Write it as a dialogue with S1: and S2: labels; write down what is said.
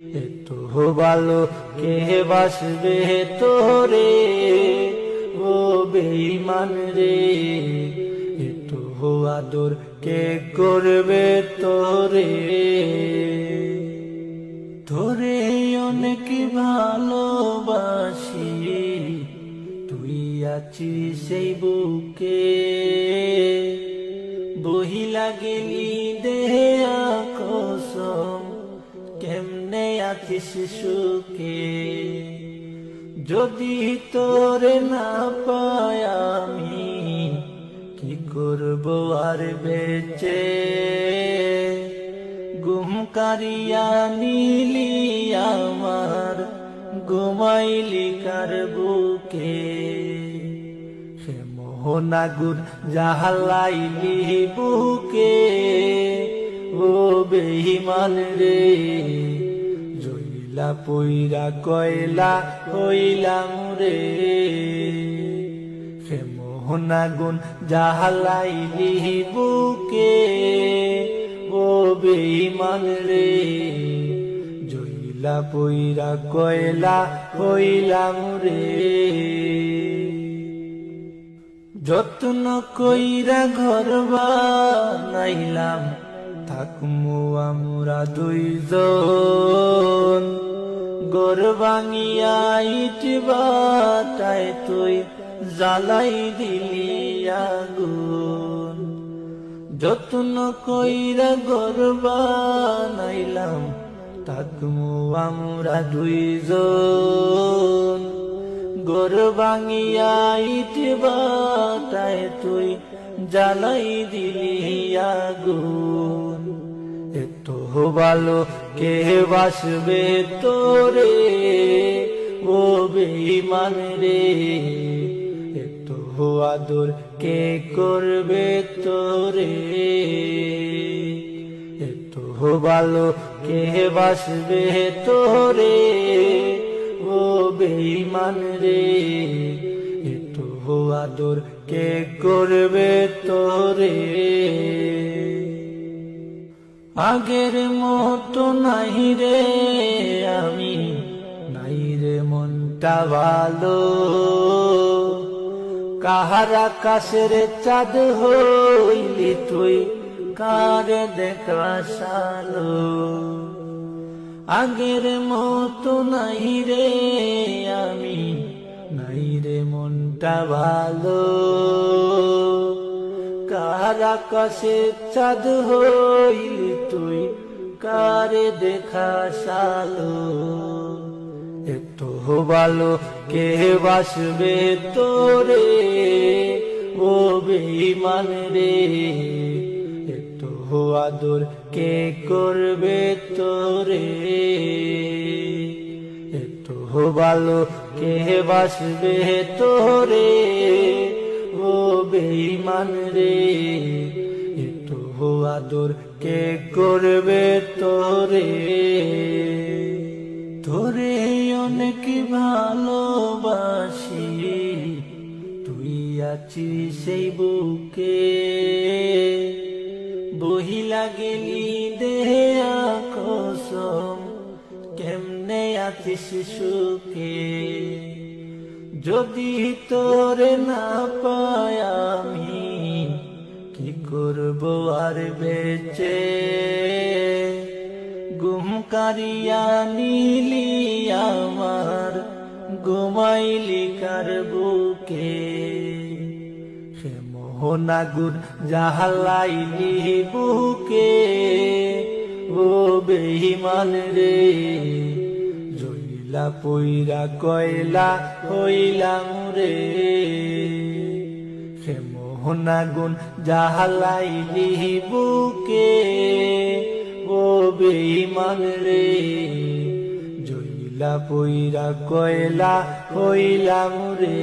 S1: এতো ভালো কে বাসবে তোরে ও বেঈমান রে, এতো আদর কে করবে তোরে। তোরে অনেক ভালোবাসি, তুই আছিস সেই বুকে, বহিলা গেলি দেহে কসম, কেমনে আছিস সুখে। যদি তোরে না পাই আমি, কি করব আর বেঁচে। গুম কারিয়া নিলি আমার, ঘুমাইলি কার বুকে। সে মোহন আগুন জ্বালাইলি বুকে, ও বেঈমান রে, জইলা পইরা কয়লা হইলাম রে। সে মোহন আগুন জ্বালাইলি বুকে, ও বেঈমান রে, জইলা পইরা কয়লা হইলাম রে। যত্ন কইরা ঘর বানাইলাম, থাকমু আমরা দুইজন। ঘর ভাঙিয়া ইট বাটায় তুই জ্বালাই দিলি আগুন। যত্ন কইরা ঘর বানাইলাম, থাকমু আমরা দুইজন। ঘর ভাঙিয়া ইট বাটায় তুই জ্বালাই দিলি আগুন। এতো ভালো কে বাসবে তোরে ও বেঈমান রে, এতো আদর কে করবে তোরে। এতো ভালো কে বাসবে তোরে ও বেঈমান রে, এতো আদর কে করবে তোরে। আগের মতো নাই রে আমি, নাই রে মনটা ভালো। কাহার আকাশের চাঁদ হইলি তুই, কার দেখা সালো। আগের মতো নাই রে আমি, নাই রে মনটা ভালো। কার আকাশে চাঁদ হইলি তুই, কার দেখা সালো। এতো ভালো কে বাসবে তোরে ও বেঈমান রে, এতো আদর কে করবে তোরে। এতো ভালো কে বাসবে তোরে ও বেঈমান রে, এতো আদর কে করবে তোরে। তোরে অনেক ভালোবাসি, তুই আছিস সেই বুকে, বহিলা গেলি দেহে কসম, কেমনে আছিস সুখে। যদি তোরে না পাই আমি, কি করব আর বেঁচে। গুম কারিয়া নিলি আমার, ঘুমাইলি কার বুকে। সে মোহন আগুন জ্বালাইলি বুকে, ও বেঈমান রে, জইলা পইরা কয়লা হইলাম রে। সে মোহন আগুন জ্বালাইলি বুকে, ও বেঈমান রে, জইলা পইরা কয়লা হইলাম রে।